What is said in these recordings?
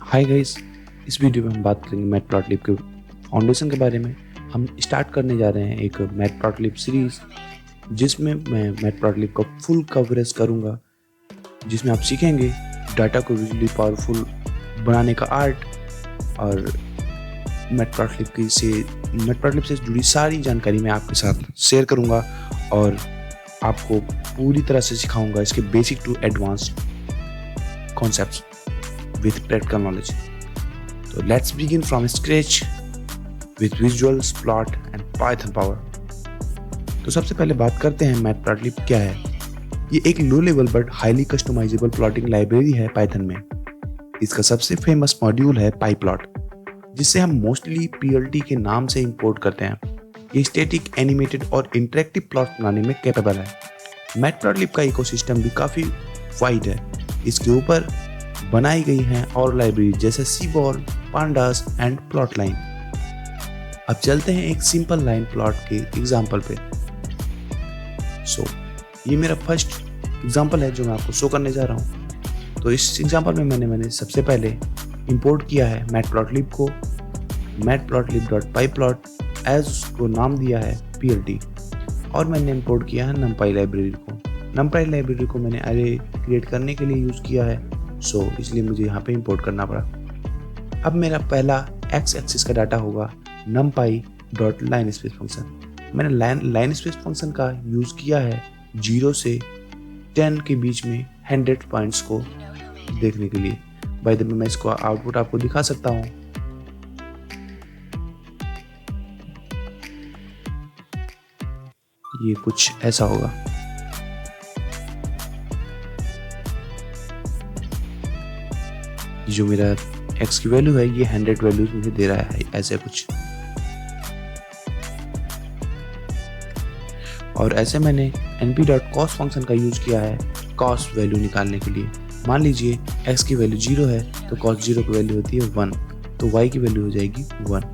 Hi guys, इस video में हम बात करेंगे मैटप्लॉटलिब के फाउंडेशन के बारे में। हम स्टार्ट करने जा रहे हैं एक मैटप्लॉटलिब सीरीज जिसमें मैं मैटप्लॉटलिब का फुल कवरेज करूंगा, जिसमें आप सीखेंगे डाटा को विजुअली पावरफुल बनाने का आर्ट और मैटप्लॉटलिब से जुड़ी सारी जानकारी मैं आपके साथ शेयर करूंगा और आपको पूरी तरह से सिखाऊंगा इसके basic to advanced concepts with practical knowledge. So let's begin from scratch with visuals, plot and Python power. तो सबसे पहले बात करते हैं मैटप्लॉटलिब क्या है। ये एक low level but highly customisable plotting library है पाइथन में। इसका सबसे फेमस मॉड्यूल है पाईप्लॉट, जिसे हम मोस्टली PLT के नाम से इंपोर्ट करते हैं। ये स्टैटिक, एनिमेटेड और इंटरेक्टिव प्लॉट बनाने में कैपेबल है। मैटप्लॉटलिब का इकोसिस्टम भी काफ़ी वाइड है। इसके ऊपर बनाई गई हैं और लाइब्रेरी जैसे सीबॉल, पांडास एंड प्लॉट लाइन। अब चलते हैं एक सिंपल लाइन प्लॉट के एग्जांपल पे। ये मेरा फर्स्ट एग्जांपल है जो मैं आपको शो करने जा रहा हूँ। तो इस एग्जांपल में मैंने सबसे पहले इंपोर्ट किया है मैटप्लॉटलिब को, matplotlib.pyplot एज उसको नाम दिया है PLT, और मैंने इंपोर्ट किया है numpy लाइब्रेरी को। numpy लाइब्रेरी को मैंने अरे क्रिएट करने के लिए यूज़ किया है, इसलिए मुझे यहाँ पे इंपोर्ट करना पड़ा। अब मेरा पहला एक्स एक्सिस का डाटा होगा numpy.linspace फंक्शन। मैंने linspace फंक्शन का यूज़ किया है 0 से 10 के बीच में 100 पॉइंट्स को देखने के लिए। बाय द वे मैं इसको आउटपुट आपको दिखा सकता हूँ। ये कुछ ऐसा होगा। जो मेरा x की वैल्यू है ये 100 वैल्यूज मुझे दे रहा है ऐसे कुछ। और ऐसे मैंने np.cost फंक्शन का यूज किया है cost वैल्यू निकालने के लिए। मान लीजिए x की वैल्यू 0 है तो cost 0 की वैल्यू होती है 1, तो y की वैल्यू हो जाएगी 1।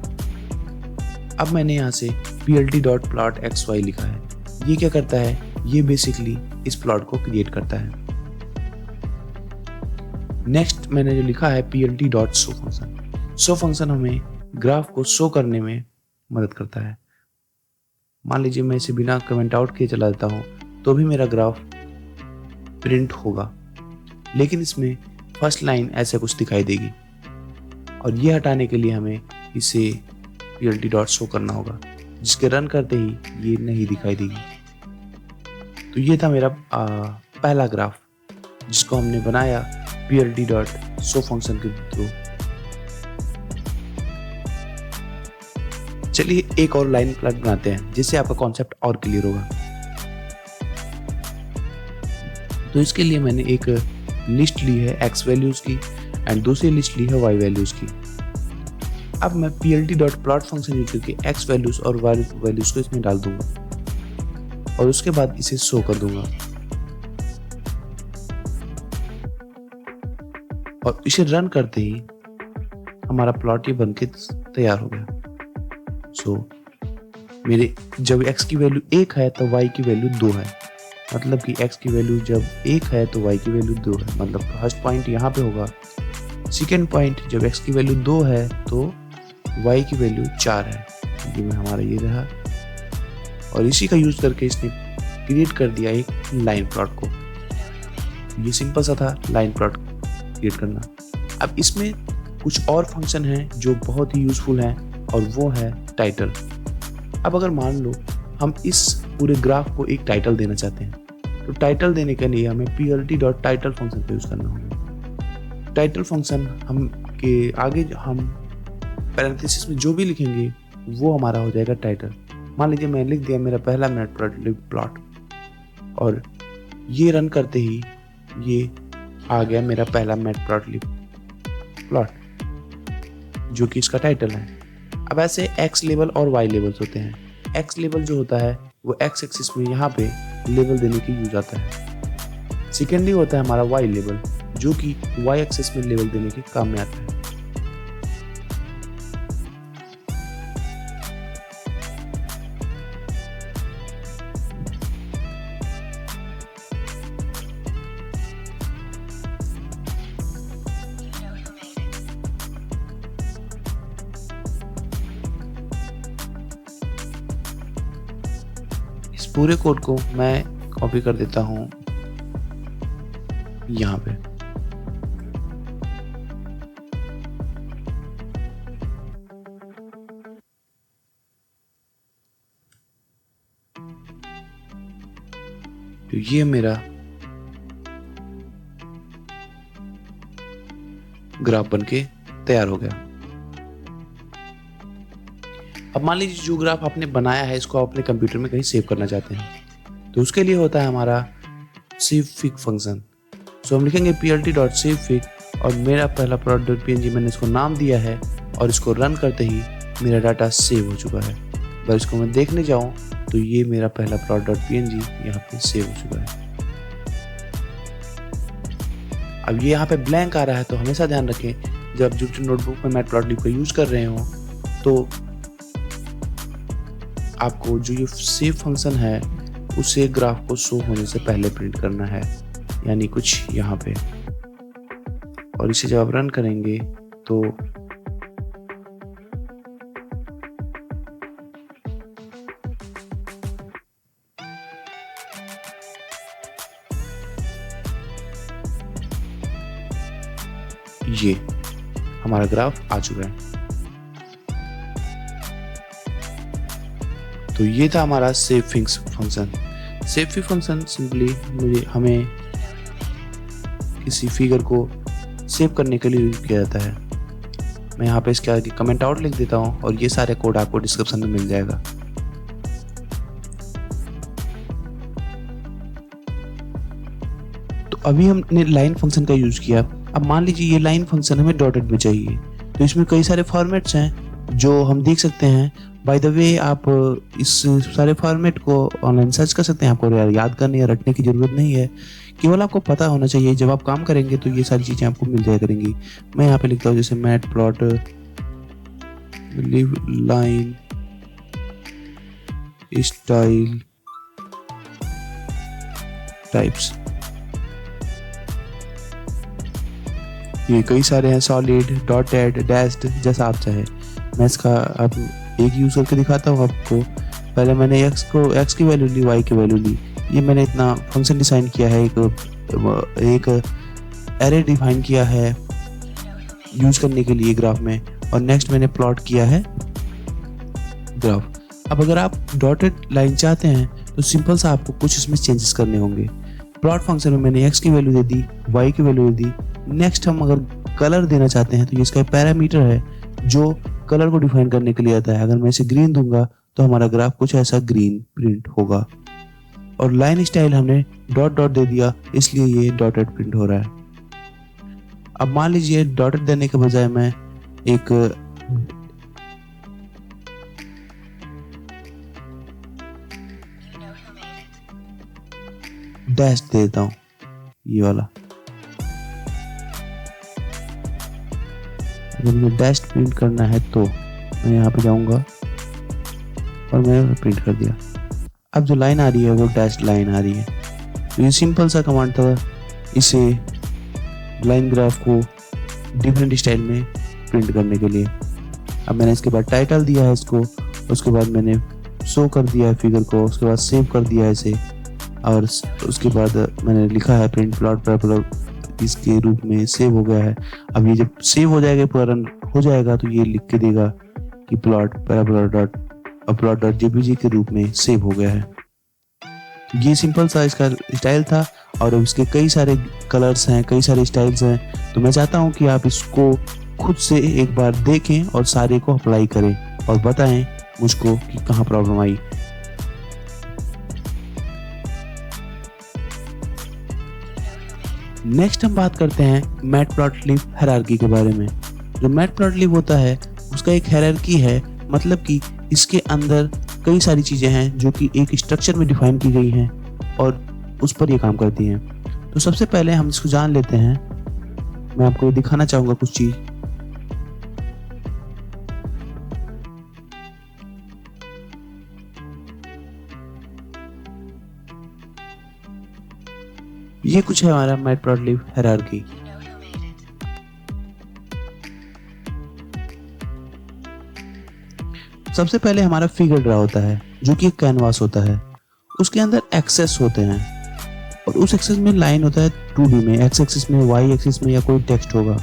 अब मैंने यहाँ से plt.plotxy लिखा है। ये क्या करता है? ये बेसिकली इस प्लॉट को क्रिएट करता है। नेक्स्ट मैंने जो लिखा है plt.show फंक्शन। शो फंक्शन हमें ग्राफ को शो करने में मदद करता है। मान लीजिए मैं इसे बिना कमेंट आउट किए चला देता हूँ तो भी मेरा ग्राफ प्रिंट होगा, लेकिन इसमें फर्स्ट लाइन ऐसे कुछ दिखाई देगी, और ये हटाने के लिए हमें इसे plt.show करना होगा, जिसके रन करते ही ये नहीं दिखाई देगी। तो ये था मेरा पहला ग्राफ जिसको हमने बनाया plt.show फंक्शन के थ्रू। चलिए एक और लाइन प्लॉट बनाते हैं जिससे आपका कॉन्सेप्ट और क्लियर होगा। तो इसके लिए मैंने एक लिस्ट ली है x वैल्यूज की एंड दूसरी लिस्ट ली है y वैल्यूज की। अब मैं plt.plot फंक्शन यूज करके x वैल्यूज और y वैल्यूज को इसमें डाल दूंगा और उसके बाद इसे शो कर दूंगा और इसे रन करते ही हमारा प्लॉट ये बनके तैयार हो गया। मेरे जब x की वैल्यू 1 है तो y की वैल्यू 2 है, मतलब कि x की वैल्यू जब 1 है तो y की वैल्यू 2 है, मतलब फर्स्ट पॉइंट यहाँ पे होगा। सेकेंड पॉइंट जब x की वैल्यू 2 है तो y की वैल्यू 4 है। ये में हमारा ये रहा, और इसी का यूज करके इसने क्रिएट कर दिया एक लाइन प्लॉट को। ये सिंपल सा था लाइन प्लॉट क्रिएट करना। अब इसमें कुछ और फंक्शन हैं जो बहुत ही यूजफुल हैं, और वो है टाइटल। अब अगर मान लो हम इस पूरे ग्राफ को एक टाइटल देना चाहते हैं, तो टाइटल देने के लिए हमें plt.title फंक्शन का यूज करना होगा। टाइटल फंक्शन हम के आगे हम पैरेंथेसिस में जो भी लिखेंगे वो हमारा हो जाएगा टाइटल। मान लीजिए मैं लिख दिया मेरा पहला मैटप्लॉटलिब प्लॉट, और ये रन करते ही ये आ गया मेरा पहला मैटप्लॉटलिब प्लॉट जो कि इसका टाइटल है। अब ऐसे x लेवल और y लेवल्स होते हैं। x लेवल जो होता है वो x एक्सिस में यहाँ पे लेवल देने के यूज आता है। सेकेंडली होता है हमारा y लेवल जो कि y एक्सिस में लेवल देने के काम में आता है। इस पूरे कोड को मैं कॉपी कर देता हूँ यहाँ पे। तो ये मेरा ग्राफ बनके तैयार हो गया। अब मान लीजिए जो ग्राफ आपने बनाया है इसको आप अपने कंप्यूटर में कहीं सेव करना चाहते हैं, तो उसके लिए होता है हमारा savefig फंक्शन। सो हम लिखेंगे plt.savefig और मेरा पहला plot.png मैंने इसको नाम दिया है और इसको रन करते ही मेरा डाटा सेव हो चुका है। अगर इसको मैं देखने जाऊं तो ये मेरा पहला plot.png यहाँ पे सेव हो चुका है। अब ये यहाँ पे ब्लैंक आ रहा है, तो हमेशा ध्यान रखें जब जुपिटर नोटबुक में मैटप्लॉटलिब का यूज कर रहे हो तो आपको जो ये सेव फंक्शन है उसे ग्राफ को शो होने से पहले प्रिंट करना है, यानी कुछ यहाँ पे। और इसे जब आप रन करेंगे तो ये हमारा ग्राफ आ चुका है। तो ये था हमारा savefig function. savefig function simply हमें किसी फिगर को सेव करने के लिए यूज किया जाता है। मैं यहाँ पे इसके आगे कमेंट आउट लिख देता हूँ और ये सारे कोड आपको डिस्क्रिप्शन में मिल जाएगा। तो अभी हमने लाइन फंक्शन का यूज किया। अब मान लीजिए ये लाइन फंक्शन हमें डॉटेड में चाहिए, तो इसमें कई सारे फॉर्मेट्स हैं जो हम देख सकते हैं। बाय द वे आप इस सारे फॉर्मेट को ऑनलाइन सर्च कर सकते हैं, आपको याद करने या रटने की जरूरत नहीं है, केवल आपको पता होना चाहिए। जब आप काम करेंगे तो ये सारी चीज़ें आपको मिल जाया करेंगी। मैं यहाँ पे लिखता हूँ जैसे मैटप्लॉटलिब लाइन स्टाइल टाइप्स। ये कई सारे हैं, सॉलिड, डॉटेड, डैश्ड, जैसा आप चाहे। मैं इसका अब एक यूज करके दिखाता हूँ आपको। पहले मैंने x की वैल्यू ली, y की वैल्यू ली। ये मैंने इतना फंक्शन डिजाइन किया है, एक एरे डिफाइन किया है यूज करने के लिए ग्राफ में, और नेक्स्ट मैंने प्लॉट किया है ग्राफ। अब अगर आप डॉटेड लाइन चाहते हैं तो सिंपल सा आपको कुछ इसमें चेंजेस करने होंगे। प्लॉट फंक्शन में मैंने x की वैल्यू दे दी, y की वैल्यू दे दी। नेक्स्ट हम अगर कलर देना चाहते हैं तो ये इसका पैरामीटर है जो कलर को डिफाइन करने के लिए आता है। अगर मैं इसे ग्रीन दूंगा तो हमारा ग्राफ कुछ ऐसा ग्रीन प्रिंट होगा। और लाइन स्टाइल हमने डॉट डॉट दे दिया, इसलिए ये डॉटेड प्रिंट हो रहा है। अब मान लीजिए डॉटेड देने के बजाय मैं एक डैश दे देता हूं, ये वाला। अगर मुझे डैश प्रिंट करना है तो मैं यहाँ पे जाऊंगा और मैंने प्रिंट कर दिया। अब जो लाइन आ रही है वो डैश लाइन आ रही है। तो ये सिंपल सा कमांड था इसे लाइन ग्राफ को डिफरेंट स्टाइल में प्रिंट करने के लिए। अब मैंने इसके बाद टाइटल दिया है इसको, उसके बाद मैंने शो कर दिया है फिगर को, उसके बाद सेव कर दिया है इसे, और उसके बाद मैंने लिखा है प्रिंट प्लॉट पैराबोला इसके रूप में सेव हो गया है। अब ये जब सेव हो जाएगा, पूरा रन हो जाएगा, तो ये लिख के देगा कि plot parabola dot plot dot JPG के रूप में सेव हो गया है। ये सिंपल सा इसका स्टाइल था, और इसके कई सारे कलर्स हैं, कई सारे स्टाइल्स हैं। तो मैं चाहता हूँ कि आप इसको खुद से एक बार देखें और सारे को अप्लाई करें और बताएं मुझको कि कहाँ प्रॉब्लम आई। नेक्स्ट हम बात करते हैं मैटप्लॉटलिब हायरार्की के बारे में। जो मैटप्लॉटलिब होता है उसका एक हायरार्की है, मतलब कि इसके अंदर कई सारी चीज़ें हैं जो कि एक स्ट्रक्चर में डिफाइन की गई हैं और उस पर ये काम करती हैं। तो सबसे पहले हम इसको जान लेते हैं। मैं आपको दिखाना चाहूँगा कुछ चीज़। ये कुछ है हमारा मैटप्लॉटलिब हायरार्की। सबसे पहले हमारा फिगर ड्रा होता है जो कि एक कैनवास होता है, उसके अंदर एक्सेस होते हैं और उस एक्सेस में लाइन होता है 2D में, एक्स एक्सिस में, वाई एक्सिस में या कोई टेक्स्ट होगा।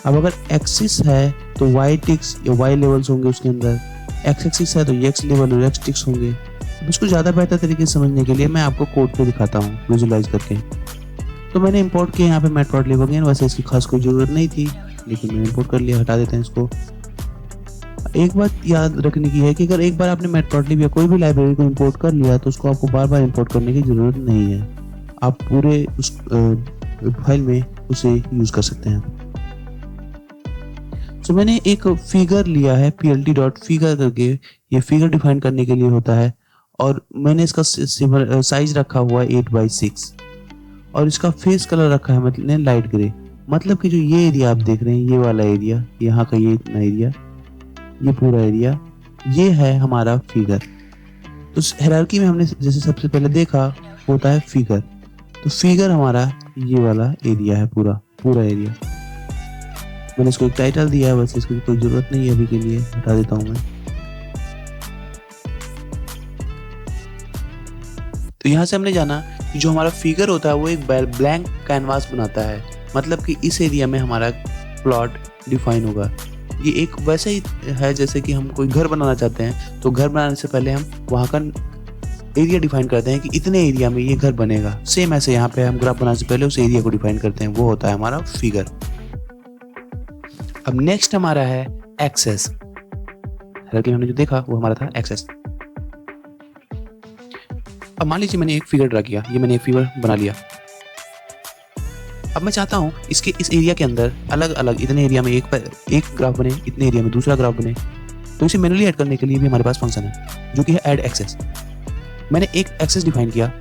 अब अगर एक्सिस है तो वाई टिक्स या वाई लेवल्स होंगे उसके अंदर, एक्स एक्सिस है तो एक्स लेवल और एक्स टिक्स होंगे। अब इसको ज़्यादा बेहतर तरीके से समझने के लिए मैं आपको कोड पे दिखाता हूँ विजुलाइज करके। तो मैंने इंपोर्ट किया यहाँ पे मैटप्लॉटलिब अगेन, वैसे इसकी खास कोई ज़रूरत नहीं थी लेकिन मैंने इंपोर्ट कर लिया, हटा देते हैं इसको। एक बात याद रखने की है कि अगर एक बार आपने मैटप्लॉटलिब या कोई भी लाइब्रेरी को इंपोर्ट कर लिया तो उसको आपको बार बार इंपोर्ट करने की ज़रूरत नहीं है, आप पूरे उस फाइल में उसे यूज़ कर सकते हैं। तो मैंने एक फिगर लिया है plt.figure करके, ये फिगर डिफाइन करने के लिए होता है और मैंने इसका साइज रखा हुआ है 8x6 और इसका फेस कलर रखा है मतलब लाइट ग्रे। मतलब कि जो ये एरिया आप देख रहे हैं, ये वाला एरिया, यहाँ का ये इतना एरिया, ये पूरा एरिया, ये है हमारा फिगर। तो हायरार्की में हमने जैसे सबसे पहले देखा होता है फिगर, तो फिगर हमारा ये वाला एरिया है, पूरा एरिया। मैंने इसको एक टाइटल दिया है, वैसे इसकी कोई जरूरत नहीं है अभी के लिए, हटा देता हूं मैं। तो यहाँ से हमने जाना कि जो हमारा फिगर होता है वो एक ब्लैंक कैनवास बनाता है, मतलब कि इस एरिया में हमारा प्लॉट डिफाइन होगा। ये एक वैसे ही है जैसे कि हम कोई घर बनाना चाहते हैं तो घर बनाने से पहले हम वहाँ का एरिया डिफाइन करते हैं कि इतने एरिया में ये घर बनेगा। सेम ऐसे यहाँ पे हम ग्राफ बनाने से पहले उस एरिया को डिफाइन करते हैं, वो होता है हमारा फिगर। अब नेक्स्ट हमारा है एक्सेस। हालांकि हमने जो देखा वो हमारा था एक्सेस। अब मान लीजिए मैंने एक फिगर ड्रा किया, ये मैंने एक फिगर बना लिया। अब मैं चाहता हूँ इसके इस एरिया के अंदर अलग अलग इतने एरिया में एक ग्राफ बने, इतने एरिया में दूसरा ग्राफ बने। तो इसे मैन्युअली ऐड करने के लिए भी हमारे पास फंक्शन है जो कि है ऐड एक्सेस। मैंने एक एक्सेस डिफाइन किया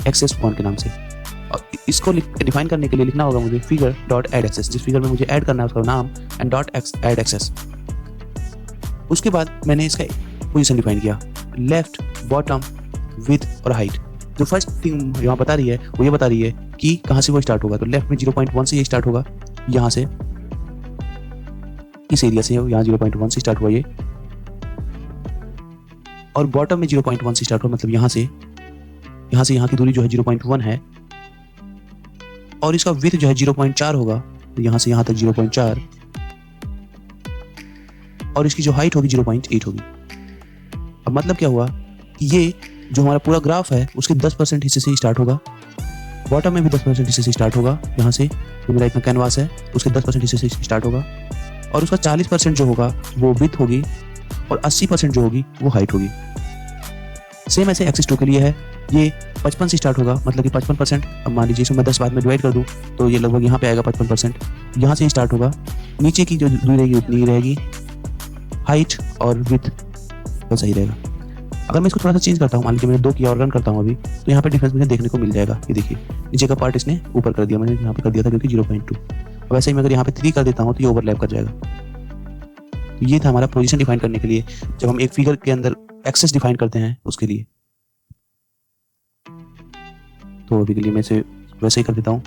एक्सेस 1 के नाम से और इसको डिफाइन करने के लिए लिखना होगा मुझे फिगर डॉट ऐड एक्सेस, जिस फिगर में मुझे ऐड करना है उसका नाम एंड डॉट ऐड एक्सेस। उसके बाद मैंने इसका पोजीशन डिफाइन किया, लेफ्ट, बॉटम, विड्थ और हाइट। जो फर्स्ट थिंग यहाँ बता रही है वो ये बता रही है कि कहाँ से वो स्टार्ट होगा। तो लेफ्ट में 0.1 से ये स्टार्ट होगा, यहाँ से इस एरिया से यहाँ 0.1 से स्टार्ट हुआ ये, और बॉटम में 0.1 से स्टार्ट हुआ, मतलब यहाँ से यहाँ की दूरी जो है 0.1 है, और इसका विड्थ जो है 0.4 होगा, तो यहाँ से यहाँ तक 0.4, और इसकी जो हाइट होगी 0.8 होगी। अब मतलब क्या हुआ कि ये जो हमारा पूरा ग्राफ है उसके 10% हिस्से से ही स्टार्ट होगा, बॉटम में भी 10% हिस्से से स्टार्ट होगा, यहाँ से जो मेरा इतना कैनवास है उसके 10% हिस्से से स्टार्ट होगा, और उसका 40% जो होगा वो विड्थ होगी और 80% जो होगी वो हाइट होगी। सेम ऐसे एक्सिस 2 के लिए है, ये 55 से स्टार्ट होगा, मतलब कि 55%। अब मान लीजिए इसमें मैं 10 बाद में डिवाइड कर दूँ तो ये लगभग यहाँ पे आएगा 55%, यहाँ से ही स्टार्ट होगा, नीचे की जो दूरी रहेगी उतनी ही रहेगी, हाइट और विड्थ वैसा ही रहेगा। अगर मैं इसको थोड़ा सा चेंज करता हूँ, मान लीजिए मैंने 2 किया और रन करता हूँ अभी, तो यहाँ पे डिफरेंस मुझे देखने को मिल जाएगा। ये देखिए नीचे का पार्ट इसने ऊपर कर दिया, मैंने यहाँ पे कर दिया था क्योंकि 0.2। वैसे ही मैं अगर यहाँ पे 3 कर देता हूँ तो ये ओवरलैप कर जाएगा। तो ये था हमारा पोजीशन डिफाइन करने के लिए जब हम एक फिगर के अंदर एक्सेस डिफाइन करते हैं उसके लिए। तो अभी के लिए मैं इसे वैसे ही कर देता हूँ।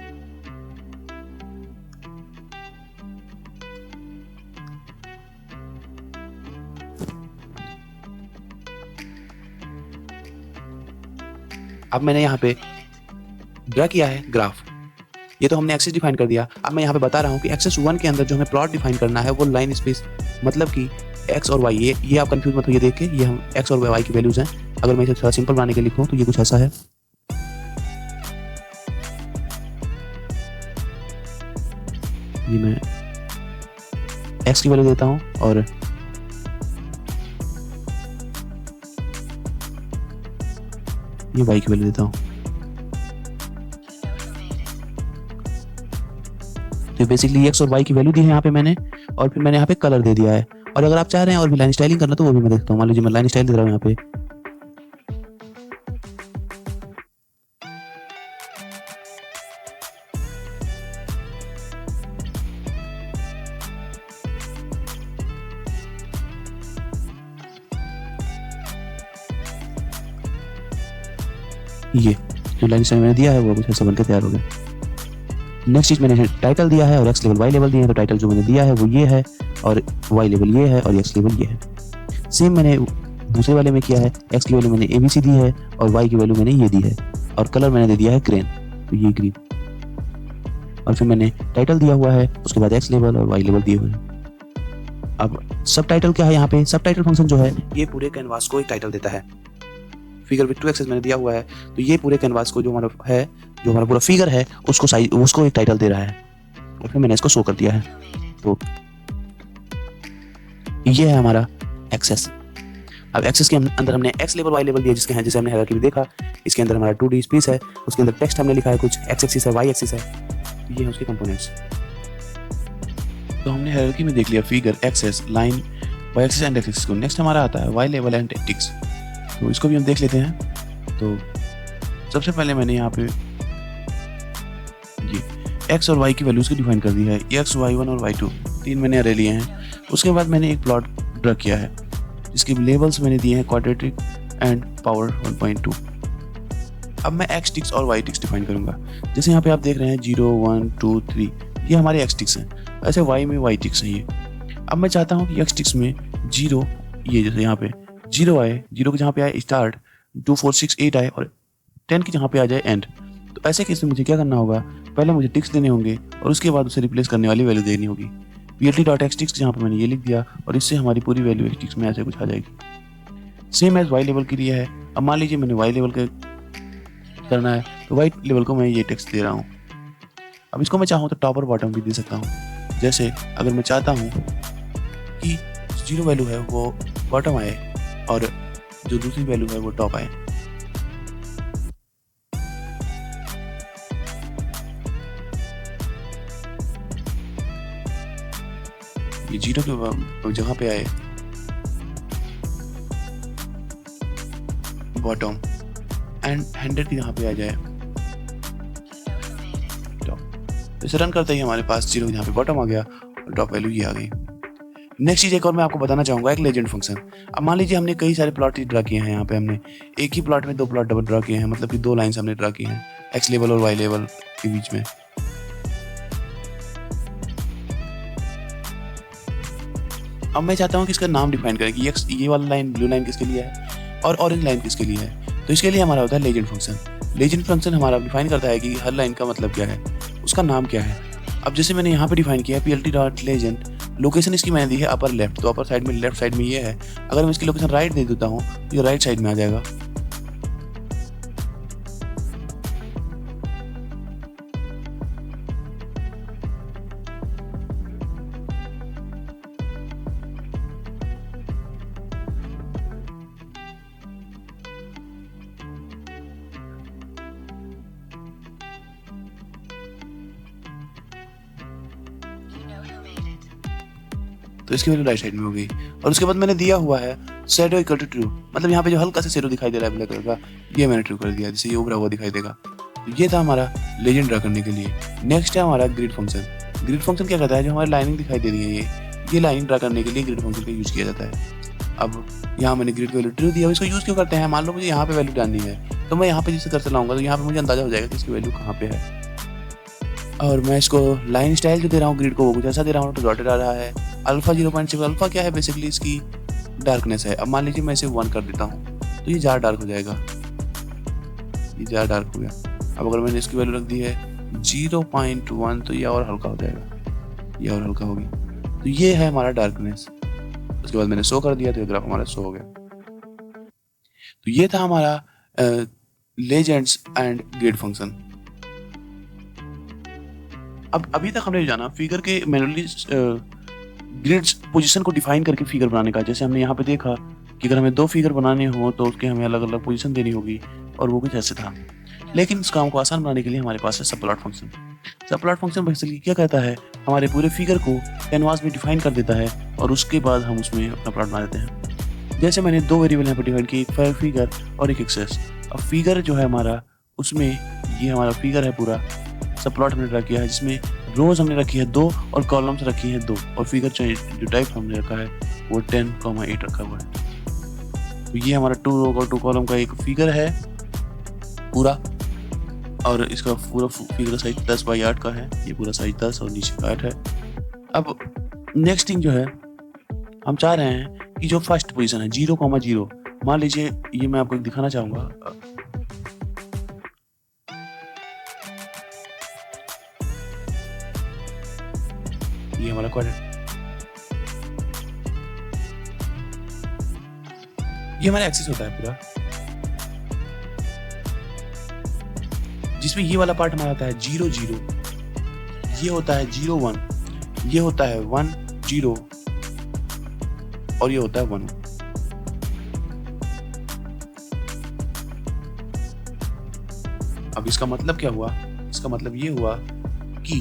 अब मैंने यहाँ पे ड्रा किया है ग्राफ, ये तो हमने एक्सेस डिफाइन कर दिया। अब मैं यहाँ पे बता रहा हूँ कि एक्सेस 1 के अंदर जो हमें प्लॉट डिफाइन करना है वो लाइन स्पेस, मतलब कि एक्स और वाई, ये आप कंफ्यूज मत हो, ये देख के ये हम एक्स और वाई की वैल्यूज हैं। अगर मैं इसे थोड़ा सिंपल बनाने के लिए लिखूँ तो ये कुछ ऐसा है। ये मैं एक्स की वैल्यू देता हूँ और ये वाई की वैल्यू देता हूँ। तो बेसिकली एक्स और वाई की वैल्यू दी है यहाँ पे मैंने, और फिर मैंने यहाँ पे कलर दे दिया है। और अगर आप चाह रहे हैं और भी लाइन स्टाइलिंग करना तो वो भी मैं देखता हूँ। मान लीजिए मैं लाइन स्टाइल दे रहा हूँ यहाँ पे, ये जो लाइन स्टाइल मैंने दिया है वो कुछ ऐसा बनकर तैयार हो गया। नेक्स्ट चीज मैंने टाइटल दिया है और एक्स लेवल वाई लेवल दिए हैं। तो टाइटल जो मैंने दिया है वो ये है और वाई लेवल ये है और एक्स लेवल ये है। सेम मैंने दूसरे वाले में किया है, एक्स की वैल्यू मैंने ABC दी है और वाई की वैल्यू मैंने ये दी है और कलर मैंने दे दिया है ग्रीन, तो ये ग्रीन। और फिर मैंने टाइटल दिया हुआ है, उसके बाद एक्स लेवल और वाई लेवल दिए हुए हैं। अब सब टाइटल क्या है यहाँ पे, सब टाइटल फंक्शन जो है ये पूरे कैनवास को एक टाइटल देता है। फिगर विद 2 एक्सेस मैंने दिया हुआ है, तो ये पूरे कैनवास को जो हमारा है, जो हमारा पूरा फिगर है उसको साइज, उसको एक टाइटल दे रहा है और फिर मैंने इसको शो कर दिया है। तो ये है हमारा एक्सेस। अब एक्सेस के अंदर हमने एक्स लेवल वाई लेवल दिया जिसके हैं, जैसे हमने हायरार्की भी देखा। इसके अंदर हमारा 2D स्पेस है, उसके अंदर टेक्स्ट हमने लिखा है, कुछ एक्स एक्सिस है, वाई एक्सिस है, ये है उसके कंपोनेंट्स। तो हमने हायरार्की में देख लिया figure, axes, line, y axis and axis को। नेक्स्ट हमारा आता है वाई लेवल एंड टिक्स, तो इसको भी हम देख लेते हैं। तो सबसे पहले मैंने यहाँ पे ये एक्स और वाई की वैल्यूज को डिफाइन कर दी है, एक्स, y1 और y2, 3 मैंने अरे लिए हैं। उसके बाद मैंने एक प्लॉट ड्रा किया है जिसके लेवल्स मैंने दिए हैं क्वाड्रेटिक एंड पावर 1.2। अब मैं एक्स टिक्स और वाई टिक्स डिफाइन करूंगा। जैसे यहाँ पे आप देख रहे हैं 0, 1, 2, 3, ये हमारे एक्स टिक्स हैं, ऐसे वाई में वाई टिक्स हैं ये। अब मैं चाहता हूँ कि एक्स टिक्स में 0, ये जैसे यहाँ पे 0 आए, 0 के जहाँ पे आए स्टार्ट, 2, 4, 6, 8 आए और 10 की जहाँ पे आ जाए एंड। तो ऐसे केस में मुझे क्या करना होगा, पहले मुझे टिक्स देने होंगे और उसके बाद उसे रिप्लेस करने वाली वैल्यू देनी होगी। plt.xtics जहाँ पे मैंने ये लिख दिया और इससे हमारी पूरी वैल्यू xtics में ऐसे कुछ आ जाएगी। सेम एज वाई लेवल के लिए है। अब मान लीजिए मैंने वाई लेवल का करना है, तो वाई लेवल को मैं ये टेक्स्ट दे रहा हूँ। अब इसको मैं चाहूँ तो टॉप और बॉटम भी दे सकता हूँ। जैसे अगर मैं चाहता हूँ कि 0 वैल्यू है वो बॉटम आए और जो दूसरी वैल्यू है वो टॉप आए। ये 0 के जगह पे आए बॉटम एंड 100 की जगह पे आ जाए टॉप। तो इसे रन करते ही हमारे पास 0 की जगह पे बॉटम आ गया और टॉप वैल्यू ये आ गई। नेक्स्ट चीज एक और मैं आपको बताना चाहूंगा, एक लेजेंड फंक्शन। अब मान लीजिए हमने कई सारे प्लॉट ड्रा किए हैं, यहाँ पे हमने एक ही प्लॉट में 2 प्लॉट डबल ड्रा किए हैं, मतलब कि 2 लाइंस हमने ड्रा की हैं एक्स लेवल और वाई लेवल के बीच में। अब मैं चाहता हूँ कि इसका नाम डिफाइन करें कि ये वाला लाइन, ब्लू लाइन किसके लिए है और ऑरेंज लाइन किसके लिए है। तो इसके लिए हमारा होता है लेजेंड फंक्शन। लेजेंड फंक्शन हमारा डिफाइन करता है कि हर लाइन का मतलब क्या है, उसका नाम क्या है। अब जैसे मैंने यहाँ पे डिफाइन किया है plt.legend, लोकेशन इसकी मैंने दी है अपर लेफ्ट, तो अपर साइड में लेफ्ट साइड में ये है। अगर मैं इसकी लोकेशन राइट दे देता हूँ तो ये राइट साइड में आ जाएगा। तो इसकी वैल्यू राइट साइड में हो गई। और उसके बाद मैंने दिया हुआ है शैडो इक्वल टू ट्रू, मतलब यहाँ पे जो हल्का सा शैडो दिखाई दे रहा है ब्लैक कलर का, ये मैंने ट्रू कर दिया, जिससे ये उभरा हुआ दिखाई देगा। तो ये था हमारा लेजेंड ड्रा करने के लिए। नेक्स्ट है हमारा ग्रिड फंक्शन। ग्रिड फंक्शन क्या करता है, जो हमारी लाइनिंग दिखाई दे रही है ये लाइनिंग ड्रा करने के लिए ग्रिड फंक्शन का यूज किया जाता है। अब यहाँ मैंने ग्रिड की वैल्यू ट्रू दिया, इसको यूज क्यों करते हैं, मान लो मुझे यहाँ पे वैल्यू डालनी है, तो मैं यहाँ पे जिससे कर चलाऊंगा तो यहाँ पे मुझे अंदाजा हो जाएगा कि इसकी वैल्यू कहाँ पे है। और मैं इसको लाइन स्टाइल जो दे रहा हूँ ग्रिड को वो कुछ ऐसा दे रहा हूँ, तो डॉटेड आ रहा है। अल्फा 0.6, अल्फा क्या है, बेसिकली इसकी डार्कनेस है। अब मान लीजिए मैं इसे 1 कर देता हूँ तो ये ज़्यादा डार्क हो जाएगा, ये ज़्यादा डार्क हो गया। अब अगर मैंने इसकी वैल्यू रख दी है 0.1 तो ये और हल्का हो जाएगा, ये और हल्का होगी। तो ये है हमारा डार्कनेस। उसके बाद मैंने शो कर दिया तो ये ग्राफ हमारा शो हो गया। तो ये था हमारा लेजेंड्स एंड ग्रिड फंक्शन। अब अभी तक हमने जाना फिगर के मैनुअली ग्रिड्स पोजीशन को डिफाइन करके फिगर बनाने का। जैसे हमने यहाँ पे देखा कि अगर हमें 2 फिगर बनाने हो तो उसके हमें अलग अलग पोजीशन देनी होगी और वो कुछ ऐसे था। लेकिन इस काम को आसान बनाने के लिए हमारे पास है subplot function. Subplot function basically क्या कहता है, हमारे पूरे फिगर को कैनवास में डिफाइन कर देता है और उसके बाद हम उसमें अपना प्लॉट बना देते हैं। जैसे मैंने 2 वेरिएबल यहाँ पर डिफाइन किए, एक फिगर और एक एक्सेस। अब फिगर जो है हमारा, उसमें ये हमारा फिगर है पूरा, सब प्लॉट हमने ड्रा किया है जिसमें रोज हमने रखी है 2 और कॉलम्स रखी है 2 और फिगर जो टाइप हमने रखा है वो 10,8 रखा हुआ है। तो ये हमारा 2 रो और 2 कॉलम का एक फिगर है पूरा, और इसका पूरा फिगर साइज 10/8 का है, ये पूरा साइज 10 और नीचे का 8 है। अब नेक्स्ट थिंग जो है, हम चाह रहे हैं कि जो फर्स्ट पोजीशन है 0,0। मान लीजिए ये मैं आपको दिखाना चाहूंगा। ये हमारा क्वाड्रेंट, ये हमारा एक्सिस होता है पूरा, जिसमें ये वाला पार्ट हमारा आता है 0 0, ये होता है 0 1, ये होता है 1 0 और ये होता है 1। अब इसका मतलब क्या हुआ? इसका मतलब ये हुआ कि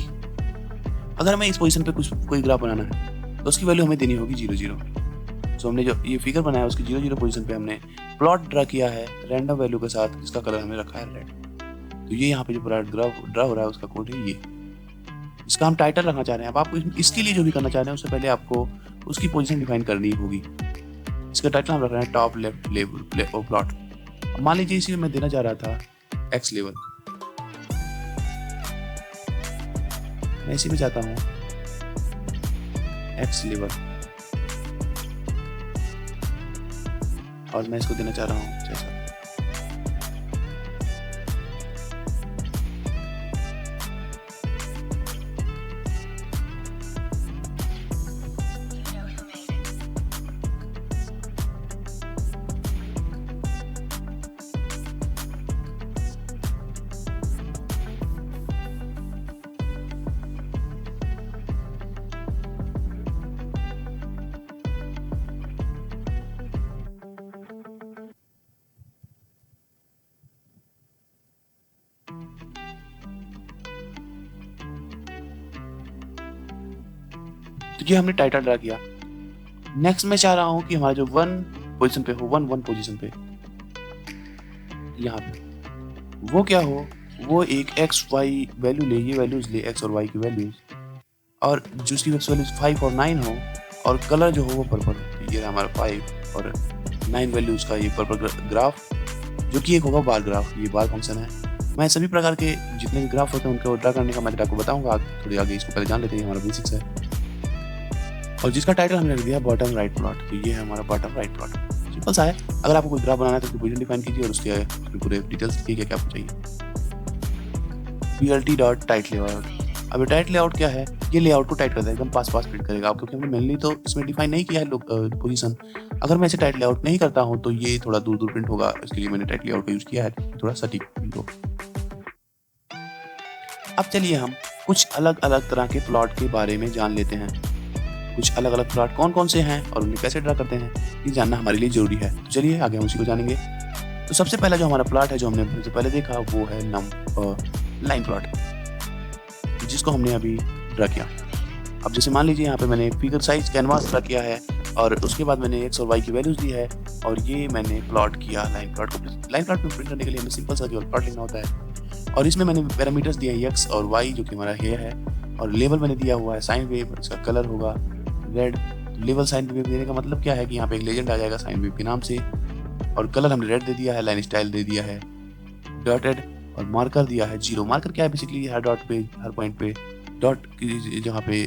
अगर हमें इस पोजीशन पे कोई ग्राफ बनाना है तो उसकी वैल्यू हमें देनी होगी 0 0। तो हमने जो ये फिगर बनाया उसकी 0 0 पोजीशन पे हमने प्लॉट ड्रा किया है रैंडम वैल्यू के साथ, जिसका कलर हमने रखा है रेड। तो ये यहाँ पे जो ग्राफ ड्रा हो रहा है उसका कोड है ये, इसका हम टाइटल रखना चाह रहे हैं। अब आपको इसके लिए जो भी करना चाह रहे हैं उससे पहले आपको उसकी पोजीशन डिफाइन करनी होगी। इसका टाइटल हम रख रहे हैं टॉप लेफ्ट लेवल प्लॉट। मान लीजिए इसी में मैं देना चाह रहा था एक्स लेवल, मैं इसी में चाहता हूँ एक्स लेवल और मैं इसको देना चाह रहा हूँ जैसा तो ये हमने टाइटल ड्रा किया। नेक्स्ट मैं चाह रहा हूं कि हमारा जो 1 पोजीशन पे हो, 1 1 पोजीशन पे यहाँ पे वो क्या हो, वो एक एक्स वाई वैल्यू ले, ये वैल्यूज ले एक्स और वाई की वैल्यूज, और जो उसकी वैल्यूज 5 और 9 हो और कलर जो हो वो पर्पल हो। ये हमारा 5 और 9 वैल्यूज का ये पर्पल ग्राफ, जो कि एक होगा बार ग्राफ। ये बार फंक्शन है। मैं सभी प्रकार के जितने भी ग्राफ होते हैं उनको ड्रा करने का मेथड आपको बताऊंगा थोड़ी आगे। इसको पहले जान लेते हैं, हमारा बेसिक्स है। और जिसका टाइटल हमने रख दिया बॉटम राइट प्लॉट। तो ये है हमारा बॉटम राइट प्लॉट, सिंपल सा है। अगर आपको कोई ग्राफ बनाना है तो उसकी पोजीशन डिफाइन कीजिए और उसके पूरे डिटेल्स लिखिए क्या आपको चाहिए। plt.टाइट लेआउट। अब ये टाइट लेआउट क्या है? ये लेआउट को टाइट करता है, एकदम पास प्रिंट करेगा आप, क्योंकि हमने मेनली तो इसमें डिफाइन नहीं किया है पोजीशन। अगर मैं इसे टाइट लेआउट नहीं करता हूँ तो ये थोड़ा दूर दूर प्रिंट होगा, इसके लिए मैंने टाइट लेआउट का यूज किया है, थोड़ा सटीक प्रिंट हो। अब चलिए हम कुछ अलग अलग तरह के प्लॉट के बारे में जान लेते हैं। कुछ अलग अलग प्लॉट कौन कौन से हैं और उन्हें कैसे ड्रा करते हैं, ये जानना हमारे लिए जरूरी है। तो चलिए आगे हम उसी को जानेंगे। तो सबसे पहला जो हमारा प्लॉट है जो हमने सबसे पहले देखा वो है लाइन प्लॉट, जिसको हमने अभी ड्रा किया। अब जैसे मान लीजिए यहाँ पे मैंने फिगर साइज कैनवास ड्रा किया है और उसके बाद मैंने एक्स और वाई की वैल्यूज दी है और ये मैंने प्लॉट किया लाइन प्लॉट को। लाइन प्लॉट में प्रिंट करने के लिए हमें सिंपल सा केवल प्लॉट लिखना होता है और इसमें मैंने पैरामीटर्स दिए हैं एक्स और वाई, जो कि हमारा हेयर है, और लेवल मैंने दिया हुआ है साइन वेव, इसका कलर होगा रेड। लेवल साइन वेव देने का मतलब क्या है कि यहाँ पे एक लेजेंड आ जाएगा साइन वेव के नाम से, और कलर हमने रेड दे दिया है, लाइन स्टाइल दे दिया है डॉटेड, और मार्कर दिया है 0। मार्कर क्या है? बेसिकली हर डॉट पे, हर पॉइंट पे डॉट जहाँ पे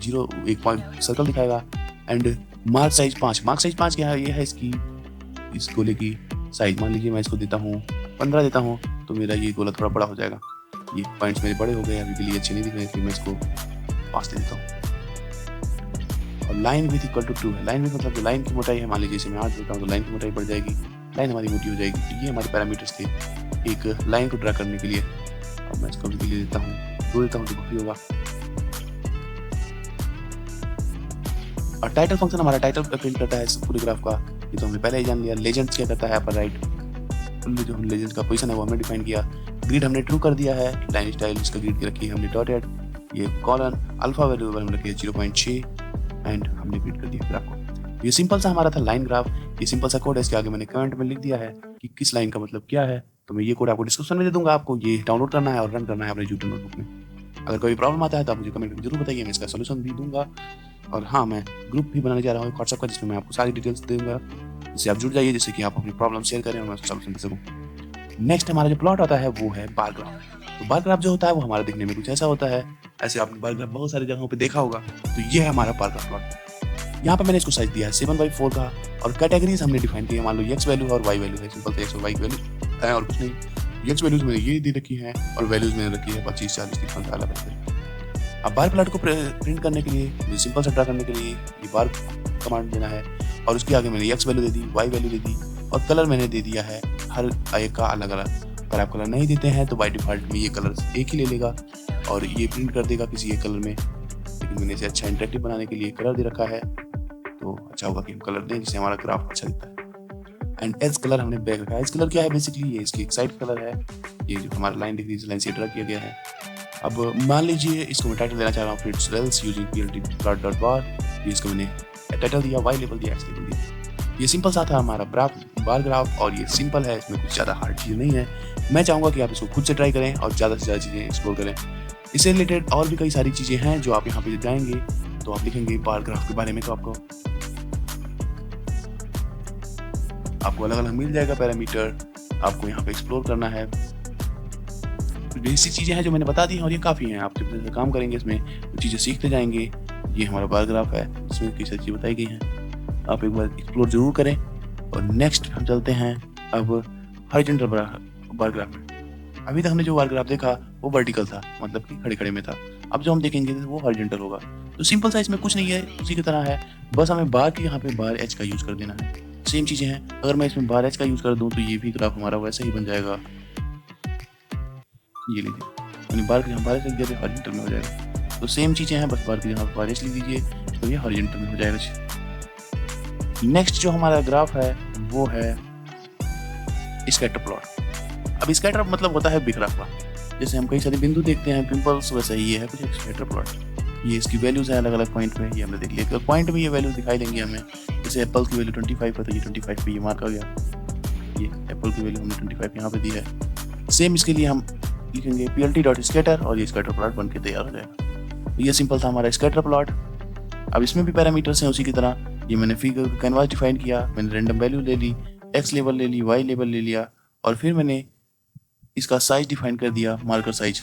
0 एक पॉइंट सर्कल दिखाएगा। And mark size 5, mark size 5 क्या है? ये है इसकी इस गोले की साइज। मान लीजिए मैं इसको देता हूँ 15 देता हूँ तो मेरा ये गोला थोड़ा बड़ा हो जाएगा। ये पॉइंट्स मेरे बड़े हो गए, अभी के लिए अच्छे नहीं दिख रहे, इसलिए मैं इसको 5 दे देता हूँ। और लाइन विथ इक्वल टू 2 है। लाइन विथ मतलब जो लाइन की मोटाई है, मान लीजिए इसे मैं 8 देता हूँ तो लाइन की मोटाई बढ़ जाएगी, लाइन हमारी मोटी हो जाएगी। तो ये हमारे पैरामीटर्स थे एक लाइन को ड्रा करने के लिए। अब मैं इसको के लिए देता हूँ 2 देता हूँ तो काफी होगा। और टाइटल फंक्शन हमारा टाइटल प्रिंट करता है इस पूरे ग्राफ का, ये तो हमने पहले ही जान लिया। लेजेंड्स क्या करता है अपर राइट, जो हम लेजेंड का पोजीशन है वो हमने डिफाइन किया। ग्रिड हमने ट्रू कर दिया है, लाइन स्टाइल इसका ग्रिड की रखी है हमने डॉटेड, ये कॉलन अल्फा वैल्यू हमने रखी है 0.6 एंड हमने प्रिंट कर दिया ग्राफ को। ये सिंपल सा हमारा था लाइन ग्राफ। ये सिंपल सा कोड है, इसके आगे मैंने कमेंट में लिख दिया है कि किस लाइन का मतलब क्या है। तो मैं ये कोड आपको डिस्क्रिप्शन में दे दूंगा, आपको ये डाउनलोड करना है और रन करना है अपने जूटर नोटबुक में। अगर कोई प्रॉब्लम आता है तो आप मुझे कमेंट में जरूर बताइए, मैं इसका सोल्यूशन भी दूंगा। और हाँ, मैं ग्रुप भी बनाने जा रहा हूँ व्हाट्सएप का, जिसमें मैं आपको सारी डिटेल्स दूंगा, जिससे आप जुड़ जाइए, जिससे कि आप अपनी प्रॉब्लम शेयर करें और मैं उसका सोल्यूशन दे सकूँ। नेक्स्ट हमारा जो प्लॉट आता है वो है बार ग्राफ। तो बार ग्राफ जो होता है वो हमारा दिखने में कुछ ऐसा होता है, ऐसे आपने बार ग्राफ बहुत सारी जगहों पे देखा होगा। तो ये है हमारा बार ग्राफ प्लॉट। यहाँ पे मैंने इसको साइज दिया है 7/4 का, और कैटेगरीज हमने डिफाइन की है, मान लो एक्स वैल्यू और वाई वैल्यू है, सिंपल से एक्स और वाई वैल्यू है और कुछ नहीं। एक्स वैल्यूज मैंने ये दे रखी है और वैल्यूज मैंने रखी है 25, 40, 30, 15 अलग अलग। अब बार प्लॉट को प्रिंट करने के लिए, सिंपल से ड्रा करने के लिए ये बार कमांड देना है, और उसके आगे मैंने एक्स वैल्यू दे दी, वाई वैल्यू दे दी, और कलर मैंने दे दिया है हर एक का अलग अलग। अगर आप कलर नहीं देते हैं तो बाय डिफॉल्ट में ये कलर एक ही ले लेगा और ये प्रिंट कर देगा किसी एक कलर में, लेकिन मैंने इसे अच्छा इंटरेक्टिव बनाने के लिए कलर दे रखा है, तो अच्छा होगा कि हम कलर दें जिससे हमारा ग्राफ अच्छा दिखता है। एंड एज कलर हमने ब्लैक रखा है। एज कलर क्या है, बेसिकली ये इसकी एक साइड कलर है, ये जो हमारा लाइन दिख रही है लाइन से ड्रा किया गया है। अब मान लीजिए इसको मैं टाइटल देना चाह रहा हूँ, fits rails using plt plot dot bar, इसको मैंने टाइटल दिया, वाई लेबल दिया, एक्स लेबल दिया। ये सिंपल सा था हमारा बार ग्राफ, और ये सिंपल है, इसमें कुछ ज़्यादा हार्ड चीज़ नहीं है। मैं चाहूँगा कि आप इसको खुद से ट्राई करें और ज़्यादा से ज़्यादा चीज़ें एक्सप्लोर करें। इससे रिलेटेड और भी कई सारी चीज़ें हैं जो आप यहाँ पे जाएंगे तो आप लिखेंगे बार ग्राफ के बारे में, तो आपको अलग अलग मिल जाएगा पैरामीटर, आपको यहाँ पे एक्सप्लोर करना है। बेसिक चीज़ें हैं जो मैंने बता दी हैं और ये काफ़ी हैं। आप जब काम करेंगे इसमें तो चीज़ें सीखते जाएंगे। ये हमारा बार ग्राफ है, इसमें कई सारी चीज़ें बताई गई हैं, आप एक बार एक्सप्लोर जरूर करें। और नेक्स्ट हम चलते हैं अब हॉरिजॉन्टल बार ग्राफ में। अभी तक हमने जो बार ग्राफ देखा वो वर्टिकल था, मतलब कि खड़े खड़े में था। अब जो हम देखेंगे वो हॉरिजॉन्टल होगा। तो सिंपल सा इसमें कुछ नहीं है, उसी की तरह है, बस हमें बार के यहाँ पे बार एच का यूज़ कर देना है। सेम चीज़ें हैं, अगर मैं इसमें बार एच का यूज़ कर दूँ तो ये भी ग्राफ हमारा वैसा ही बन जाएगा। ये लीजिए, मैंने बार के यहाँ बार एच लिख दिया तो हॉरिजॉन्टल में हो जाएगा। तो सेम चीज़ें हैं, बस बार के यहाँ बार एच लिख दीजिए तो ये हॉरिजॉन्टल में हो जाएगा। नेक्स्ट जो हमारा ग्राफ है वो है स्कैटर प्लॉट। अब स्कैटर मतलब होता है बिखरा हुआ, जैसे हम कई सारे बिंदु देखते हैं पिंपल्स, वैसे ही ये है कुछ स्कैटर प्लॉट। ये इसकी वैल्यूज है अलग अलग पॉइंट पे, ये हमने देख लिया। पॉइंट में ये वैल्यूज दिखाई देंगी हमें, जैसे एप्पल की वैल्यू 25 है तो ये 25 पे ये मार्क आ गया, ये एप्पल की वैल्यू हमने 25 यहाँ पे दी है। सेम इसके लिए हम लिखेंगे plt.scatter और ये स्कैटर प्लॉट बन के तैयार हो जाएगा। तो ये सिंपल था हमारा स्कैटर प्लॉट। अब इसमें भी पैरामीटर्स हैं उसी की तरह। ये मैंने फिगर कैनवास डिफाइन किया, मैंने रैंडम वैल्यू ले ली, एक्स लेबल ले ली, वाई लेबल ले लिया, और फिर मैंने इसका साइज डिफाइन कर दिया, मार्कर साइज।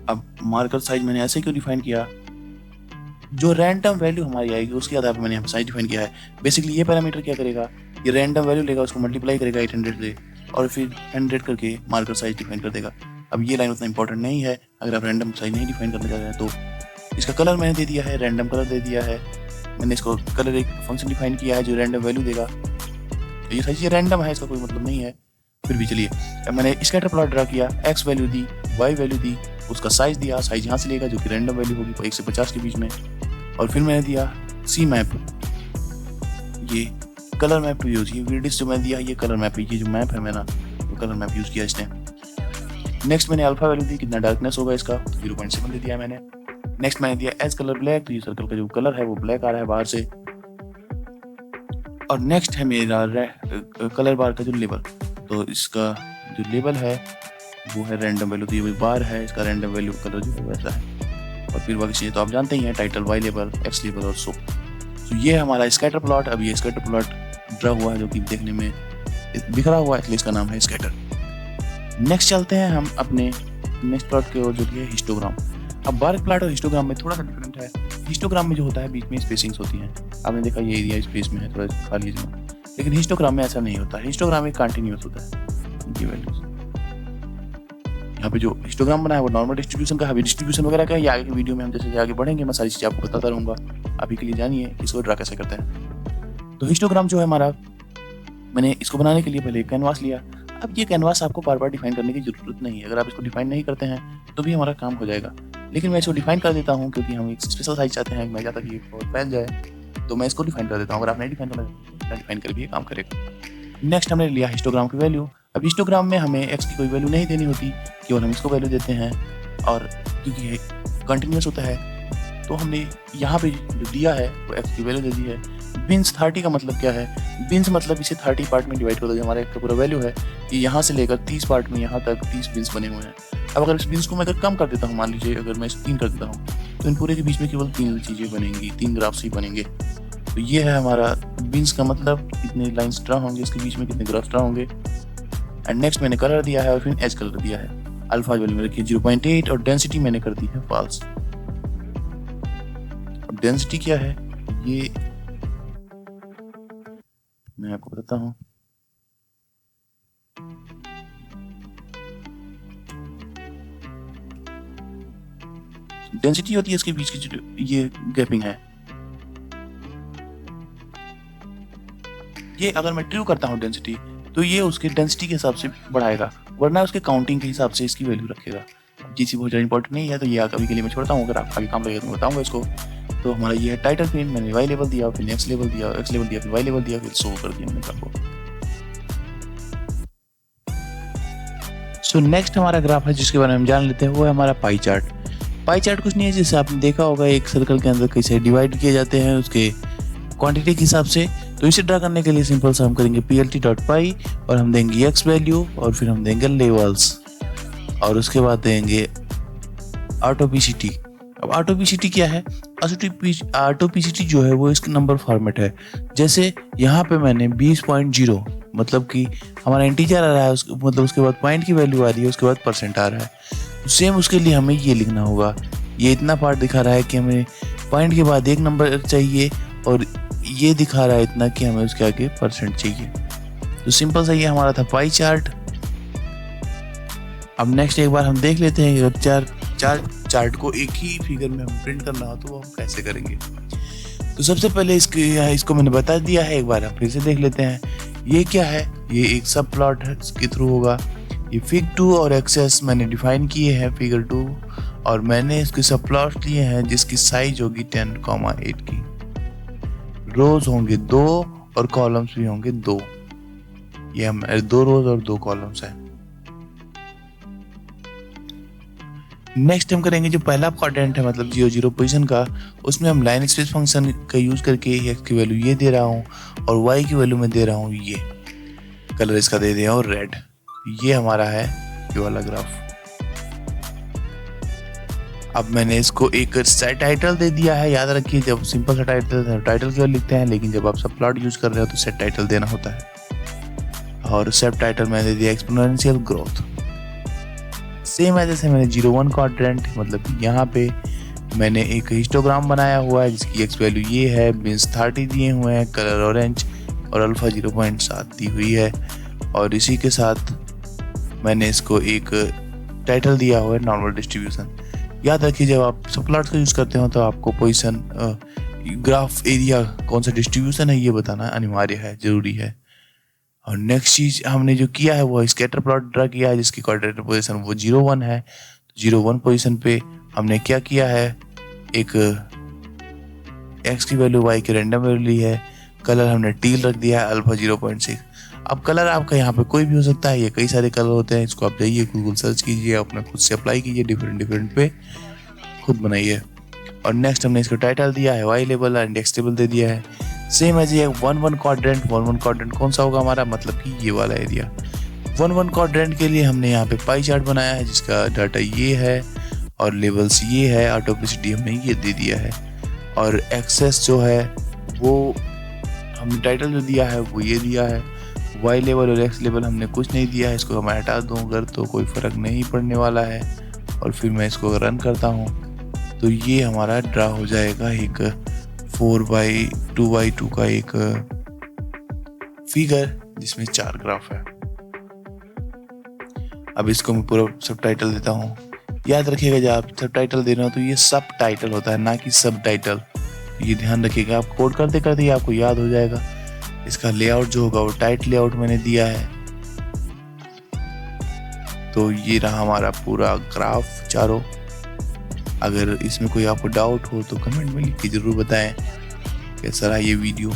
अब मार्कर साइज मैंने ऐसे क्यों डिफाइन किया, जो रैंडम वैल्यू हमारी आएगी उसके आधार पर मैंने यहाँ पे साइज डिफाइन किया है। बेसिकली ये पैरामीटर क्या करेगा, ये रैंडम वैल्यू लेगा, उसको मल्टीप्लाई करेगा 800 से, और फिर 100 करके मार्कर साइज डिफाइन कर देगा। अब ये लाइन उतना इंपॉर्टेंट नहीं है, अगर आप रैंडम साइज नहीं डिफाइन करना चाह रहे हैं तो। इसका कलर मैंने दे दिया है, रैंडम कलर दे दिया है। मैंने इसको कलर एक फंक्शन डिफाइन किया है जो रैंडम वैल्यू देगा। तो ये साइज ये रैंडम है, इसका कोई मतलब नहीं है। फिर भी चलिए, अब मैंने स्कैटर प्लॉट ड्रा किया, एक्स वैल्यू दी, वाई वैल्यू दी, उसका साइज दिया, साइज यहाँ से लेगा जो कि रैंडम वैल्यू होगी 1 से 50 के बीच में, और फिर मैंने दिया सी मैप, ये कलर मैप टू यूज। ये वीडियोस जो मैंने दिया ये कलर मैप है, ये जो मैप है मेरा वो कलर मैप यूज किया इसने। नेक्स्ट मैंने अल्फा वैल्यू दी, कितना डार्कनेस होगा इसका, 0.7 दे दिया मैंने। नेक्स्ट मैंने दिया एज कलर ब्लैक, तो ये सर्कल का जो कलर है वो ब्लैक आ रहा है बाहर से। और नेक्स्ट है मेरा कलर बार का जो लेबल, तो इसका जो लेबल है वो है रैंडम वैल्यू, तो ये बार है, इसका रैंडम वैल्यू कलर जो है वैसा है। और फिर बाकी चीज़ें तो आप जानते ही हैं, title, y label, x label और सो। तो ये हमारा स्कैटर प्लॉट। अब ये स्कैटर प्लॉट ड्रा हुआ है जो कि देखने में बिखरा हुआ है, इसलिए इसका नाम है स्कैटर। नेक्स्ट चलते हैं हम अपने नेक्स्ट प्लॉट की ओर जो कि है हिस्टोग्राम। अब बार प्लॉट और हिस्टोग्राम में थोड़ा सा डिफरेंट है। हिस्टोग्राम में जो होता है बीच में स्पेसिंग्स होती हैं, आपने देखा ये एरिया स्पेस में है, थोड़ा खाली जगह, लेकिन हिस्टोग्राम में ऐसा नहीं होता है। हिस्टोग्राम में कंटिन्यूअस होता है। ये वैल्यूज यहाँ पे जो हिस्टोग्राम बना है वो नॉर्मल डिस्ट्रीब्यूशन का है। अभी डिस्ट्रीब्यूशन वगैरह का है, ये आगे की वीडियो में हम जैसे आगे बढ़ेंगे मैं सारी चीज़ें आपको बताता रहूँगा। अभी के लिए जानिए इसको ड्रा कैसे करते हैं। तो हिस्टोग्राम जो है हमारा, मैंने इसको बनाने के लिए पहले एक कैनवास लिया। अब ये कैनवास आपको बार बार डिफाइन करने की जरूरत नहीं है, अगर आप इसको डिफाइन नहीं करते हैं तो भी हमारा काम हो जाएगा, लेकिन मैं इसको डिफाइन कर देता हूँ क्योंकि हम एक स्पेशल साइज चाहते हैं, मैं चाहता कि ये बहुत फैल जाए, तो मैं इसको डिफाइन कर देता हूँ। अगर आप नहीं डिफाइन करना, डिफाइन कर भी ये काम करेगा। नेक्स्ट हमने लिया हिस्टोग्राम की वैल्यू। अब हिस्टोग्राम में हमें एक्स की कोई वैल्यू नहीं देनी होती, केवल हम इसको वैल्यू देते हैं, और क्योंकि ये कंटिन्यूस होता है तो हमने यहाँ पे जो दिया है वो एक्स की वैल्यू दे दी है। बिन्स 30 का मतलब क्या है, बिन्स मतलब इसे 30 पार्ट में डिवाइड कर दो। जो हमारा एक का पूरा वैल्यू है ये यहाँ से लेकर 30 पार्ट में यहाँ तक 30 बिन्स बने हुए हैं। अब अगर इस बिन्स को मैं अगर कम कर देता हूँ, मान लीजिए अगर मैं इसे 3 कर देता हूँ, तो इन पूरे के बीच में केवल 3 चीज़ें बनेंगी, 3 ग्राफ्स ही बनेंगे। तो ये है हमारा बिन्स का मतलब, कितने लाइन्स ड्रा होंगे इसके बीच में, कितने ग्राफ्स ड्रा होंगे। एंड नेक्स्ट मैंने कलर दिया है और फिर एज कलर दिया है। अल्फा वैल्यू में रखिए 0.8 और डेंसिटी मैंने कर दी है फॉल्स। डेंसिटी क्या है ये मैं आपको बताता हूँ। डेंसिटी होती है इसके बीच की जो ये गैपिंग है, ये अगर मैं ट्रू करता हूँ डेंसिटी तो ये उसके डेंसिटी के हिसाब से बढ़ाएगा, वरना उसके काउंटिंग के हिसाब से इसकी वैल्यू रखेगा। चीज़ बहुत ज़्यादा इंपॉर्टेंट नहीं है, तो ये अभी के लिए मैं छोड़ता हूँ। अगर आप आगे काम लगेगा तो मैं बताऊँगा इसको। तो हमारा ये है टाइटल फिर मैंने वाई लेवल दिया, फिर एक्स लेवल दिया, एक्स लेवल दिया, फिर वाई लेवल दिया, फिर शो कर दिया मैंने आपको। सो नेक्स्ट हमारा ग्राफ है जिसके बारे में हम जान लेते हैं, वो है हमारा पाई चार्ट। पाई चार्ट कुछ नहीं है, जैसे आपने देखा होगा एक सर्कल के अंदर कैसे डिवाइड किए जाते हैं उसके क्वांटिटी के हिसाब से। तो इसे ड्रा करने के लिए सिंपल सा हम करेंगे plt.py और हम देंगे x वैल्यू और फिर हम देंगे लेवल्स और उसके बाद देंगे ऑटोपीसीटी। अब ऑटोपीसीटी क्या है? ऑटोपीसीटी जो है वो इसका नंबर फॉर्मेट है। जैसे यहाँ पे मैंने 20.0 मतलब कि हमारा इंटीजर आ रहा है, मतलब उसके बाद पॉइंट की वैल्यू आ रही है, उसके बाद परसेंट आ रहा है। सेम उसके लिए हमें ये लिखना होगा। ये इतना पार्ट दिखा रहा है कि हमें पॉइंट के बाद एक नंबर चाहिए और ये दिखा रहा है इतना कि हमें उसके आगे परसेंट चाहिए। तो सिंपल सा ये हमारा था पाई चार्ट। अब नेक्स्ट एक बार हम देख लेते हैं कि चार चार्ट को एक ही फिगर में हम प्रिंट करना हो तो वो हम कैसे करेंगे। तो सबसे पहले इसको मैंने बता दिया है, एक बार हम फिर से देख लेते हैं। ये क्या है? ये एक सब प्लॉट है इसके थ्रू होगा। ये फिग 2 और एक्सेस मैंने डिफाइन किए हैं फिगर 2 और मैंने इसके सब प्लॉट लिए हैं जिसकी साइज होगी 10,8 की। रोज होंगे 2 और कॉलम्स भी होंगे 2। ये हमारे 2 रोज और 2 कॉलम्स हैं। नेक्स्ट हम करेंगे जो पहला क्वाड्रेंट है मतलब 0 पोजीशन का, उसमें हम लाइन स्पेस फंक्शन का यूज करके x की वैल्यू ये दे रहा हूँ और y की वैल्यू मैं दे रहा हूँ ये। कलर इसका दे दिया और रेड। ये हमारा है ये वाला ग्राफ। अब मैंने इसको एक सेट टाइटल दे दिया है। याद रखिए जब सिंपल सा टाइटल केवल लिखते हैं, लेकिन जब आप सब प्लॉट यूज कर रहे हो तो सेट टाइटल देना होता है। और सब टाइटल मैंने दे दिया एक्सपोनेंशियल ग्रोथ। सेम है जैसे मैंने 0-1 क्वाड्रेंट मतलब यहाँ पे मैंने एक हिस्टोग्राम बनाया हुआ है जिसकी एक्स वैल्यू ये है, बीन्स 30 दिए हुए हैं, कलर ऑरेंज और अल्फा 0.7 दी हुई है। और इसी के साथ मैंने इसको एक टाइटल दिया हुआ है नॉर्मल डिस्ट्रीब्यूशन। याद रखिए जब आप सब प्लॉट्स का यूज़ करते हो तो आपको पोजीशन ग्राफ एरिया कौन सा डिस्ट्रीब्यूशन है ये बताना अनिवार्य है, जरूरी है। और नेक्स्ट चीज हमने जो किया है वो स्कैटर प्लॉट ड्रा किया है जिसकी कोऑर्डिनेट पोजीशन वो 0-1 है। 0-1 पोजीशन पे हमने क्या किया है, एक x की वैल्यू y की रैंडम वैल्यू ली है। कलर हमने टील रख दिया है अल्फा 0.6। अब कलर आपका यहाँ पे कोई भी हो सकता है, ये कई सारे कलर होते हैं। इसको आप जाइए गूगल सर्च कीजिए, अपना खुद से अप्लाई कीजिए, डिफरेंट पे खुद बनाइए। और नेक्स्ट हमने इसको टाइटल दिया है Y level and X level दे दिया है। सेम है जी 1-1 क्वाड्रेंट कौन सा होगा हमारा, मतलब कि ये वाला एरिया। 1-1 क्वाड्रेंट के लिए हमने यहाँ पे पाई चार्ट बनाया है जिसका डाटा ये है और लेवल्स ये है, ऑटोप्लिसिटी हमने ये दे दिया है। और एक्सेस जो है वो हमने टाइटल जो दिया है वो ये दिया है। वाई लेवल और एक्स लेवल हमने कुछ नहीं दिया है, इसको मैं हटा दूँ अगर तो कोई फ़र्क नहीं पड़ने वाला है। और फिर मैं इसको रन करता हूँ तो ये हमारा ड्रा हो जाएगा एक 4x2x2 का एक फिगर जिसमें 4 ग्राफ है। अब इसको मैं पूरा सब टाइटल देता हूँ। याद रखिएगा जब आप सब टाइटल दे रहे हो तो ये सब टाइटल होता है ना कि सब टाइटल, ये ध्यान रखिएगा। आप कोड करते करते आपको याद हो जाएगा। इसका लेआउट जो होगा वो टाइट लेआउट मैंने दिया है। तो ये रहा हमारा पूरा ग्राफ चारों। अगर इसमें कोई आपको डाउट हो तो कमेंट में लिख के जरूर बताएं कैसा रहा ये वीडियो।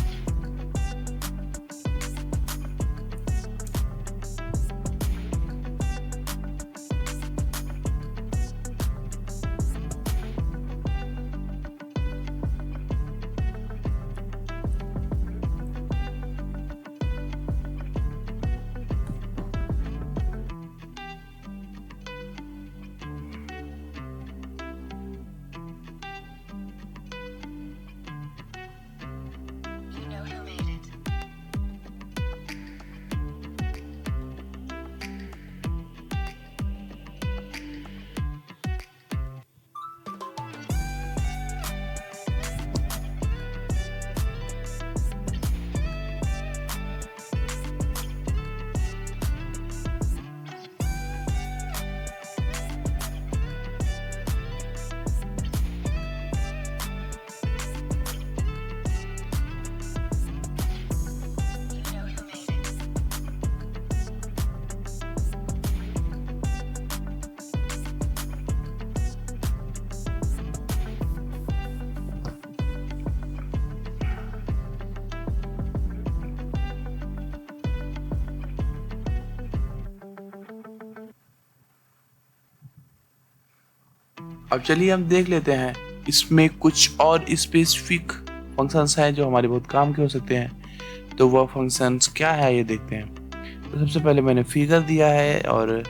अब चलिए हम देख लेते हैं इसमें कुछ और स्पेसिफिक फंक्शंस हैं जो हमारे बहुत काम के हो सकते हैं। तो वह फंक्शंस क्या है ये देखते हैं। तो सबसे पहले मैंने फिगर दिया है और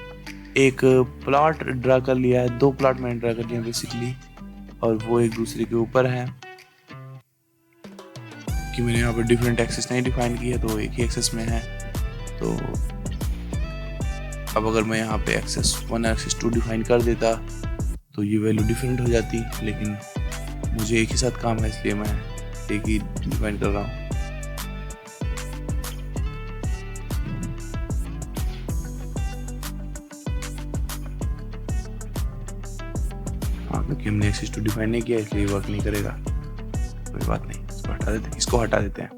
एक प्लॉट ड्रा कर लिया है, 2 प्लॉट मैंने ड्रा कर लिया बेसिकली, और वो एक दूसरे के ऊपर है कि मैंने यहाँ पर डिफरेंट एक्सेस नहीं डिफाइन की है, तो एक ही एक्सेस में है। तो अब अगर मैं यहाँ पे एक्सेस 1 एक्सेस 2 डिफाइन कर देता तो ये वैल्यू डिफरेंट हो जाती, लेकिन मुझे एक ही साथ काम है इसलिए मैं एक ही डिफाइन कर रहा हूँ। हाँ, क्योंकि हमने एक्सेस 2 डिफाइन नहीं किया इसलिए वर्क नहीं करेगा। कोई बात नहीं, इसको हटा देते हैं।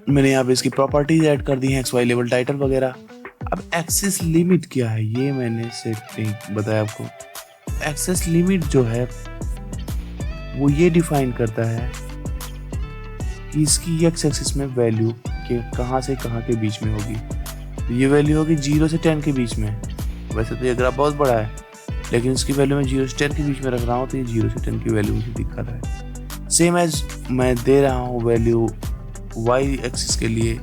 मैंने यहाँ पे इसकी प्रॉपर्टीज ऐड कर दी हैं, XY लेवल टाइटल वगैरह। अब एक्सेस लिमिट क्या है ये मैंने सेट नहीं बताया आपको। एक्सेस लिमिट जो है वो ये डिफाइन करता है कि इसकी x एक्सिस में वैल्यू के कहाँ से कहाँ के बीच में होगी। तो ये वैल्यू होगी 0 से 10 के बीच में। वैसे तो ये ग्राफ बहुत बड़ा है, लेकिन इसकी वैल्यू मैं 0 से 10 के बीच में रख रहा हूँ, तो ये 0 से 10 की वैल्यू मुझे दिखा रहा है। सेम एज मैं दे रहा हूँ वैल्यू y एक्सिस के लिए,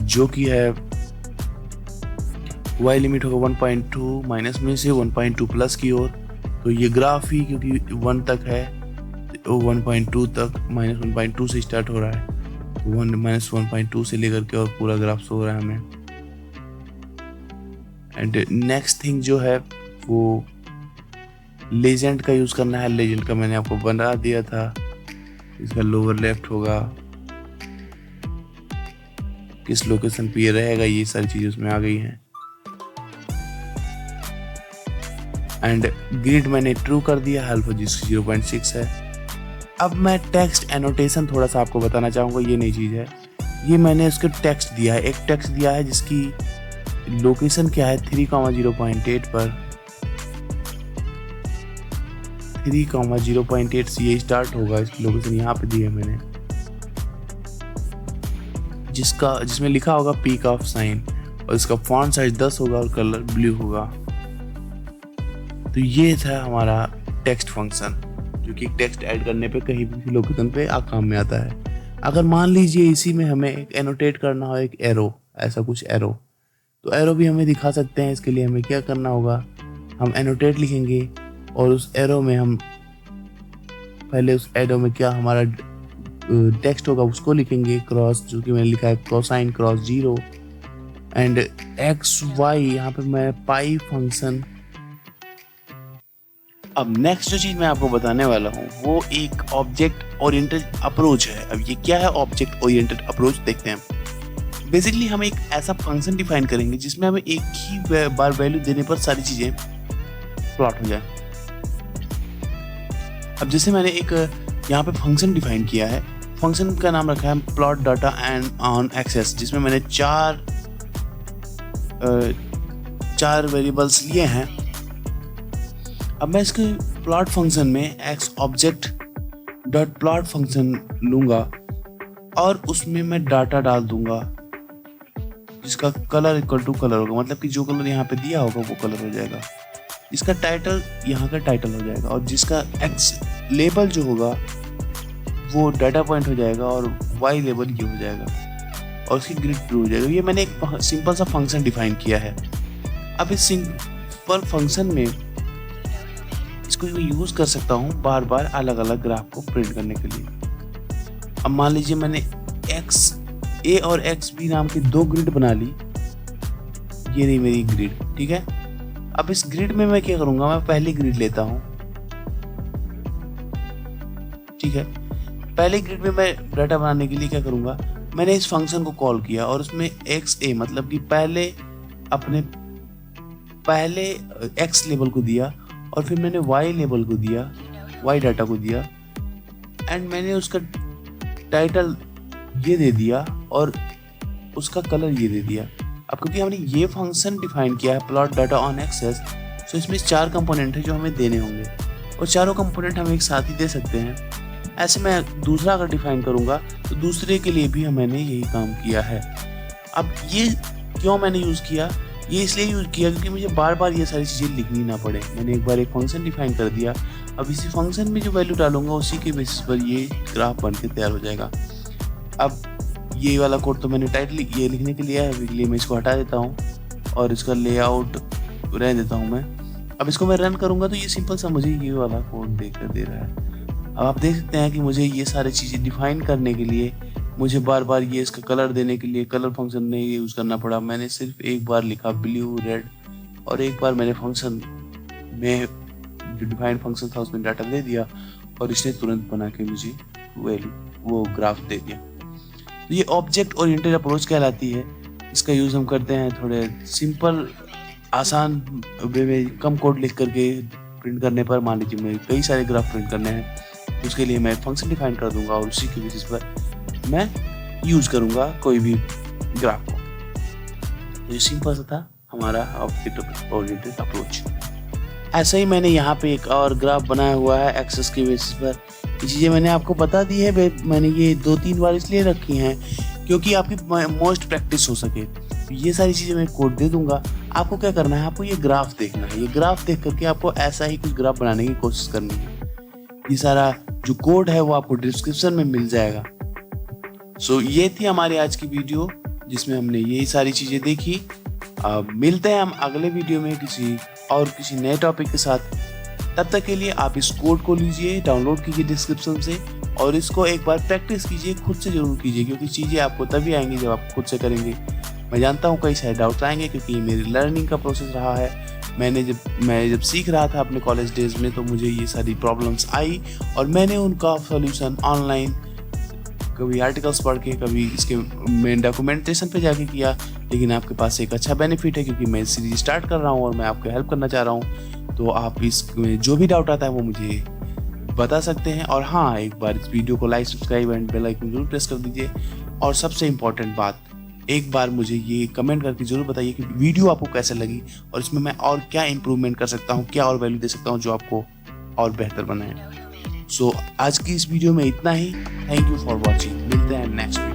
जो कि है y लिमिट होगा 1.2 माइनस में से 1.2 प्लस की ओर। तो ये ग्राफ ही क्योंकि 1 तक है तो 1.2 तक माइनस 1.2 से स्टार्ट हो रहा है, 1 माइनस 1.2 से लेकर के और पूरा ग्राफ शो हो रहा है हमें। एंड नेक्स्ट थिंग जो है वो लेजेंड का यूज करना है। लेजेंड का मैंने आपको बना दिया था, इसका लोअर लेफ्ट होगा, किस लोकेशन पे ये रहेगा, ये सारी चीजें उसमें आ गई हैं। एंड ग्रिड मैंने ट्रू कर दिया, अल्फा जिसकी 0.6 है। अब मैं टेक्स्ट एनोटेशन थोड़ा सा आपको बताना चाहूँगा, ये नई चीज़ है। ये मैंने उसके टेक्स्ट दिया है, एक टेक्स्ट दिया है जिसकी लोकेशन क्या है 3,0.8 पर 3,0.8 से ये स्टार्ट होगा। इसकी लोकेशन यहाँ पे दी है मैंने, जिसमें लिखा होगा पीक ऑफ साइन, और इसका फॉन्ट साइज 10 होगा और कलर ब्लू होगा। तो ये था हमारा टेक्स्ट फंक्शन, जो कि टेक्स्ट ऐड करने पे कहीं भी लोकेशन पे काम में आता है। अगर मान लीजिए इसी में हमें एक एनोटेट करना हो, एक एरो, ऐसा कुछ एरो, तो एरो भी हमें दिखा सकते हैं। इसके लिए हमें क्या करना होगा, हम एनोटेट लिखेंगे और उस एरो में हम पहले उस एरो में क्या हमारा टेक्स्ट होगा उसको लिखेंगे, क्रॉस, जो कि मैंने लिखा है कोसाइन क्रॉस 0, एंड XY यहाँ पे मैं पाई फंक्शन। अब नेक्स्ट जो चीज मैं आपको बताने वाला हूँ वो एक ऑब्जेक्ट ओरिएंटेड अप्रोच है। अब ये क्या है ऑब्जेक्ट ओरिएंटेड अप्रोच, देखते हैं। बेसिकली हम एक ऐसा फंक्शन डिफाइन करेंगे जिसमें हमें एक ही बार वैल्यू देने पर सारी चीजें प्लॉट हो जाए। अब जैसे मैंने एक यहाँ पे फंक्शन डिफाइन किया है, फंक्शन का नाम रखा है plot data and on axes, जिसमें मैंने चार वेरिएबल्स लिए हैं। अब मैं इसके प्लॉट फंक्शन में ax object dot plot function लूंगा और उसमें मैं डाटा डाल दूंगा जिसका कलर इक्वल टू कलर होगा, मतलब कि जो कलर यहाँ पे दिया होगा वो कलर हो जाएगा। इसका टाइटल यहाँ का टाइटल हो जाएगा, और जिसका एक्स लेबल जो होगा वो डाटा पॉइंट हो जाएगा, और वाई लेबल ये हो जाएगा, और उसकी ग्रिड ट्रू हो जाएगा। ये मैंने एक सिंपल सा फंक्शन डिफाइन किया है। अब इस सिंपल फंक्शन में इसको यूज कर सकता हूँ बार बार अलग अलग ग्राफ को प्रिंट करने के लिए। अब मान लीजिए मैंने एक्स ए और एक्स बी नाम की 2 ग्रिड बना ली, ये रही मेरी ग्रिड, ठीक है। अब इस ग्रिड में मैं क्या करूंगा, मैं पहली ग्रिड लेता हूं, ठीक है। पहले ग्रिड में मैं डाटा बनाने के लिए क्या करूंगा, मैंने इस फंक्शन को कॉल किया और उसमें एक्स ए मतलब कि पहले एक्स लेबल को दिया, और फिर मैंने वाई लेबल को दिया, वाई डाटा को दिया, एंड मैंने उसका टाइटल ये दे दिया और उसका कलर ये दे दिया। अब क्योंकि हमने ये फंक्शन डिफाइन किया है प्लॉट डाटा ऑन एक्सेस, तो इसमें 4 कंपोनेंट है जो हमें देने होंगे, और चारों कंपोनेंट हम एक साथ ही दे सकते हैं। ऐसे मैं दूसरा अगर डिफाइन करूंगा तो दूसरे के लिए भी मैंने यही काम किया है। अब ये क्यों मैंने यूज़ किया, ये इसलिए यूज़ किया क्योंकि मुझे बार बार ये सारी चीज़ें लिखनी ना पड़े। मैंने एक बार एक फंक्शन डिफाइन कर दिया, अब इसी फंक्शन में जो वैल्यू डालूंगा उसी के बेसिस पर ये ग्राफ बन के तैयार हो जाएगा। अब ये वाला कोड तो मैंने टाइटल ये लिखने के लिए है, अभी के लिए मैं इसको हटा देता हूँ और इसका लेआउट रहने देता हूँ मैं। अब इसको मैं रन करूँगा तो ये सिंपल सा मुझे ये वाला कोड देकर दे रहा है। अब आप देख सकते हैं कि मुझे ये सारी चीज़ें डिफाइन करने के लिए मुझे बार बार ये इसका कलर देने के लिए कलर फंक्शन नहीं यूज़ करना पड़ा। मैंने सिर्फ एक बार लिखा ब्लू रेड और एक बार मैंने फंक्शन में जो डिफाइंड फंक्शन था उसमें डाटा दे दिया और इसने तुरंत बना के मुझे वो ग्राफ दे दिया। तो ये ऑब्जेक्ट ओरिएंटेड अप्रोच कहलाती है। इसका यूज़ हम करते हैं थोड़े सिंपल आसान वे में कम कोड लिख करके प्रिंट करने पर। मान लीजिए मैं कई सारे ग्राफ प्रिंट करने हैं, उसके लिए मैं फंक्शन डिफाइन कर दूंगा और उसी के बेसिस पर मैं यूज़ करूंगा कोई भी ग्राफ को। तो ये सिंपल सा था हमारा ऑब्जेक्ट ओरिएंटेड अप्रोच। ऐसा ही मैंने यहाँ पे एक और ग्राफ बनाया हुआ है एक्सेस के बेसिस पर। ये चीज़ें मैंने आपको बता दी है, मैंने ये 2-3 बार इसलिए रखी हैं क्योंकि आपकी मोस्ट प्रैक्टिस हो सके। तो ये सारी चीज़ें मैं कोड दे दूंगा, आपको क्या करना है, आपको ये ग्राफ देखना है। ये ग्राफ देख करके आपको ऐसा ही कुछ ग्राफ बनाने की कोशिश करनी है। ये सारा जो कोड है वो आपको डिस्क्रिप्शन में मिल जाएगा। सो ये थी हमारी आज की वीडियो जिसमें हमने ये सारी चीज़ें देखी। मिलते हैं हम अगले वीडियो में किसी नए टॉपिक के साथ। तब तक के लिए आप इस कोड को लीजिए, डाउनलोड कीजिए डिस्क्रिप्शन से और इसको एक बार प्रैक्टिस कीजिए, खुद से ज़रूर कीजिए क्योंकि चीज़ें आपको तभी आएंगी जब आप खुद से करेंगे। मैं जानता हूँ कई सारे डाउट आएंगे क्योंकि ये मेरी लर्निंग का प्रोसेस रहा है। मैं जब सीख रहा था अपने कॉलेज डेज में तो मुझे ये सारी प्रॉब्लम्स आई और मैंने उनका सॉल्यूशन ऑनलाइन कभी आर्टिकल्स पढ़ के, कभी इसके मैं डॉक्यूमेंटेशन पे जाके किया। लेकिन आपके पास एक अच्छा बेनिफिट है क्योंकि मैं सीरीज स्टार्ट कर रहा हूँ और मैं आपको हेल्प करना चाह रहा हूँ। तो आप इसमें जो भी डाउट आता है वो मुझे बता सकते हैं। और हाँ, एक बार इस वीडियो को like, subscribe and bell icon जरूर प्रेस कर दीजिए। और सबसे इम्पॉर्टेंट बात, एक बार मुझे ये कमेंट करके जरूर बताइए कि वीडियो आपको कैसे लगी और इसमें मैं और क्या इम्प्रूवमेंट कर सकता हूँ, क्या और वैल्यू दे सकता हूँ जो आपको और बेहतर बनाए। सो आज की इस वीडियो में इतना ही। Thank you for watching. मिलते हैं नेक्स्ट वीडियो।